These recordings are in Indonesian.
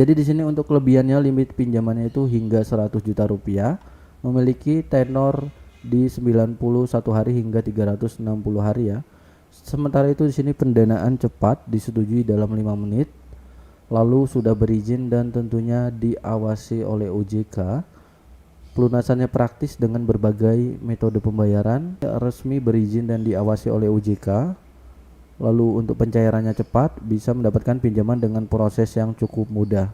Jadi di sini untuk kelebihannya limit pinjamannya itu hingga 100 juta rupiah, memiliki tenor di 91 hari hingga 360 hari ya. Sementara itu di sini pendanaan cepat disetujui dalam 5 menit, lalu sudah berizin dan tentunya diawasi oleh OJK. Pelunasannya praktis dengan berbagai metode pembayaran, resmi berizin dan diawasi oleh OJK. Lalu untuk pencairannya cepat, bisa mendapatkan pinjaman dengan proses yang cukup mudah.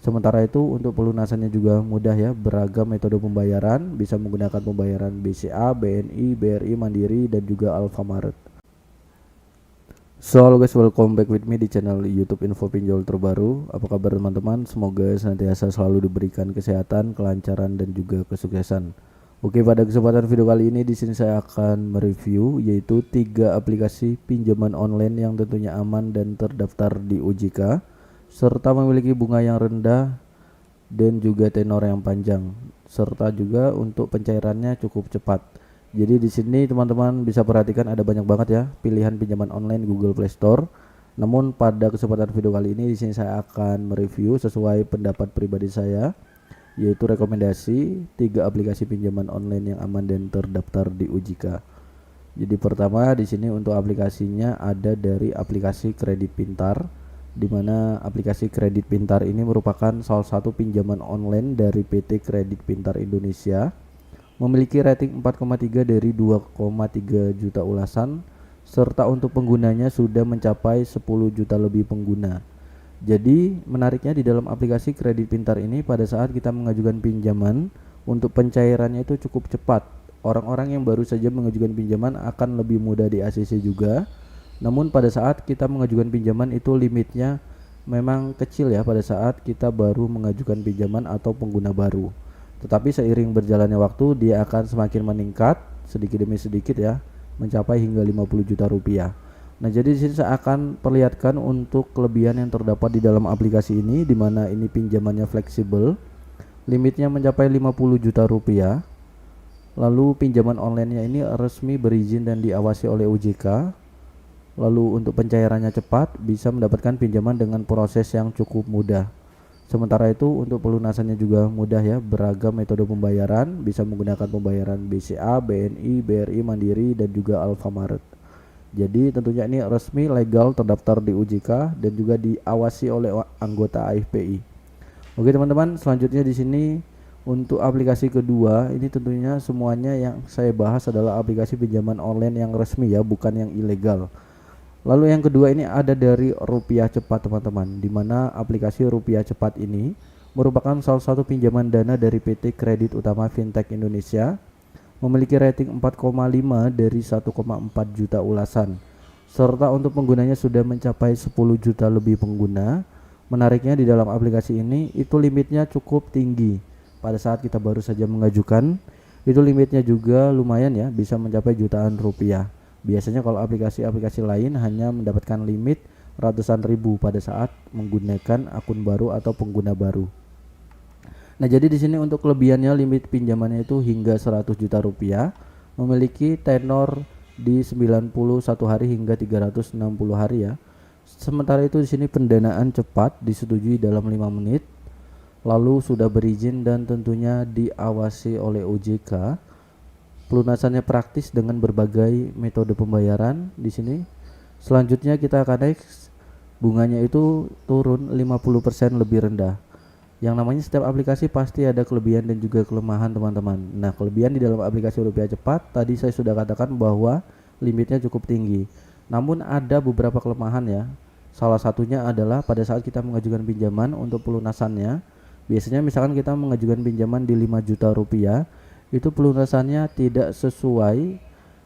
Sementara itu untuk pelunasannya juga mudah ya, beragam metode pembayaran, bisa menggunakan pembayaran BCA, BNI, BRI, Mandiri, dan juga Alfamart. So halo guys, welcome back with me di channel YouTube Info Pinjol terbaru. Apa kabar teman-teman? Semoga senantiasa selalu diberikan kesehatan, kelancaran, dan juga kesuksesan. Oke, pada kesempatan video kali ini di sini saya akan mereview yaitu 3 aplikasi pinjaman online yang tentunya aman dan terdaftar di OJK serta memiliki bunga yang rendah dan juga tenor yang panjang, serta juga untuk pencairannya cukup cepat. Jadi di sini teman-teman bisa perhatikan ada banyak banget ya pilihan pinjaman online Google Play Store. Namun pada kesempatan video kali ini di sini saya akan mereview sesuai pendapat pribadi saya, yaitu rekomendasi 3 aplikasi pinjaman online yang aman dan terdaftar di OJK. Jadi pertama di sini untuk aplikasinya ada dari aplikasi Kredit Pintar, di mana aplikasi Kredit Pintar ini merupakan salah satu pinjaman online dari PT Kredit Pintar Indonesia, memiliki rating 4,3 dari 2,3 juta ulasan, serta untuk penggunanya sudah mencapai 10 juta lebih pengguna. Jadi menariknya di dalam aplikasi Kredit Pintar ini pada saat kita mengajukan pinjaman, untuk pencairannya itu cukup cepat. Orang-orang yang baru saja mengajukan pinjaman akan lebih mudah di ACC juga. Namun pada saat kita mengajukan pinjaman itu limitnya memang kecil ya pada saat kita baru mengajukan pinjaman atau pengguna baru. Tetapi seiring berjalannya waktu dia akan semakin meningkat sedikit demi sedikit ya, mencapai hingga 50 juta rupiah. Nah, jadi di sini saya akan perlihatkan untuk kelebihan yang terdapat di dalam aplikasi ini, di mana ini pinjamannya fleksibel, limitnya mencapai 50 juta rupiah. Lalu pinjaman online-nya ini resmi berizin dan diawasi oleh OJK. Lalu untuk pencairannya cepat, bisa mendapatkan pinjaman dengan proses yang cukup mudah. Sementara itu untuk pelunasannya juga mudah ya, beragam metode pembayaran, bisa menggunakan pembayaran BCA, BNI, BRI, Mandiri, dan juga Alfamart. Jadi tentunya ini resmi, legal, terdaftar di OJK dan juga diawasi oleh anggota AFPI. Oke teman-teman, selanjutnya di sini untuk aplikasi kedua ini tentunya semuanya yang saya bahas adalah aplikasi pinjaman online yang resmi ya, bukan yang ilegal. Lalu yang kedua ini ada dari Rupiah Cepat teman-teman, di mana aplikasi Rupiah Cepat ini merupakan salah satu pinjaman dana dari PT Kredit Utama Fintech Indonesia, memiliki rating 4,5 dari 1,4 juta ulasan, serta untuk penggunanya sudah mencapai 10 juta lebih pengguna. Menariknya di dalam aplikasi ini itu limitnya cukup tinggi. Pada saat kita baru saja mengajukan, itu limitnya juga lumayan ya, bisa mencapai jutaan rupiah. Biasanya kalau aplikasi-aplikasi lain hanya mendapatkan limit ratusan ribu pada saat menggunakan akun baru atau pengguna baru. Nah, jadi di sini untuk kelebihannya limit pinjamannya itu hingga 100 juta rupiah, memiliki tenor di 91 hari hingga 360 hari ya. Sementara itu di sini pendanaan cepat disetujui dalam 5 menit, lalu sudah berizin dan tentunya diawasi oleh OJK. Pelunasannya praktis dengan berbagai metode pembayaran di sini. Selanjutnya kita akan naik, bunganya itu turun 50% lebih rendah. Yang namanya setiap aplikasi pasti ada kelebihan dan juga kelemahan teman-teman. Nah, kelebihan di dalam aplikasi Rupiah Cepat tadi saya sudah katakan bahwa limitnya cukup tinggi. Namun ada beberapa kelemahan ya. Salah satunya adalah pada saat kita mengajukan pinjaman untuk pelunasannya, biasanya misalkan kita mengajukan pinjaman di 5 juta rupiah, itu pelunasannya tidak sesuai.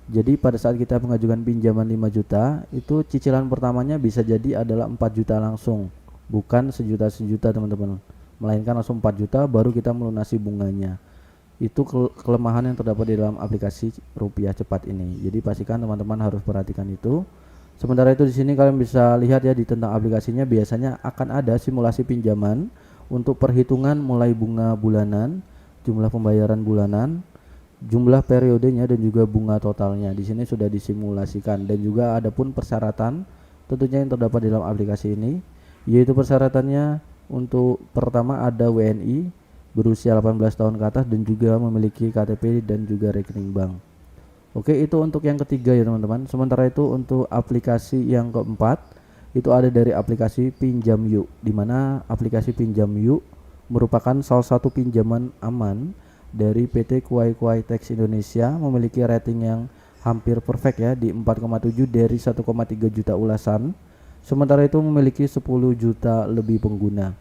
Jadi pada saat kita mengajukan pinjaman 5 juta, itu cicilan pertamanya bisa jadi adalah 4 juta langsung, bukan sejuta teman-teman, melainkan langsung 4 juta baru kita melunasi bunganya. Itu kelemahan yang terdapat di dalam aplikasi Rupiah Cepat ini. Jadi pastikan teman-teman harus perhatikan itu. Sementara itu di sini kalian bisa lihat ya di tentang aplikasinya, biasanya akan ada simulasi pinjaman untuk perhitungan mulai bunga bulanan, jumlah pembayaran bulanan, jumlah periodenya, dan juga bunga totalnya. Di sini sudah disimulasikan, dan juga adapun persyaratan tentunya yang terdapat di dalam aplikasi ini, yaitu persyaratannya Untuk pertama ada WNI berusia 18 tahun ke atas dan juga memiliki KTP dan juga rekening bank. Oke, itu untuk yang ketiga ya teman-teman. Sementara itu untuk aplikasi yang keempat itu ada dari aplikasi Pinjam Yuk, di mana aplikasi Pinjam Yuk merupakan salah satu pinjaman aman dari PT Kuai Kuai Tax Indonesia, memiliki rating yang hampir perfect ya di 4,7 dari 1,3 juta ulasan. Sementara itu memiliki 10 juta lebih pengguna.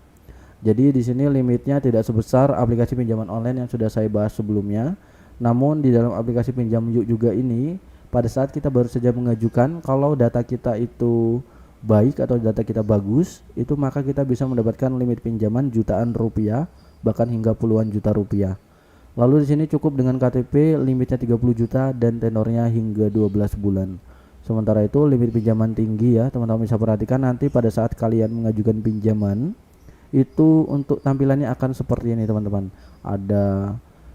Jadi di sini limitnya tidak sebesar aplikasi pinjaman online yang sudah saya bahas sebelumnya. Namun di dalam aplikasi Pinjam Yuk juga ini, pada saat kita baru saja mengajukan, kalau data kita itu baik atau data kita bagus, itu maka kita bisa mendapatkan limit pinjaman jutaan rupiah, bahkan hingga puluhan juta rupiah. Lalu di sini cukup dengan KTP, limitnya 30 juta dan tenornya hingga 12 bulan. Sementara itu limit pinjaman tinggi ya, teman-teman bisa perhatikan nanti pada saat kalian mengajukan pinjaman, itu untuk tampilannya akan seperti ini teman-teman. Ada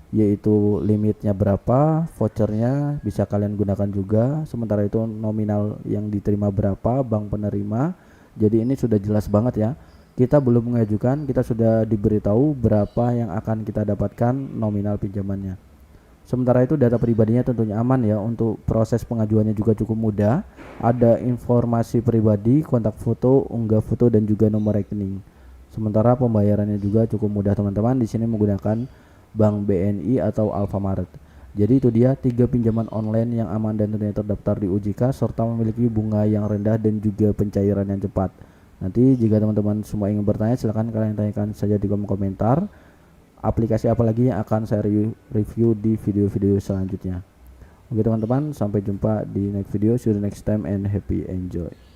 yaitu limitnya berapa, vouchernya bisa kalian gunakan juga. Sementara itu nominal yang diterima berapa, bank penerima. Jadi ini sudah jelas banget ya. Kita belum mengajukan, kita sudah diberitahu berapa yang akan kita dapatkan nominal pinjamannya. Sementara itu data pribadinya tentunya aman ya. Untuk proses pengajuannya juga cukup mudah. Ada informasi pribadi, kontak foto, unggah foto dan juga nomor rekening. Sementara pembayarannya juga cukup mudah teman-teman. Di sini menggunakan Bank BNI atau Alfamart. Jadi itu dia 3 pinjaman online yang aman dan tentunya terdaftar di OJK serta memiliki bunga yang rendah dan juga pencairan yang cepat. Nanti jika teman-teman semua ingin bertanya, silahkan kalian tanyakan saja di kolom komentar. Aplikasi apa lagi yang akan saya review di video-video selanjutnya. Oke teman-teman, sampai jumpa di next video. See you next time and happy enjoy.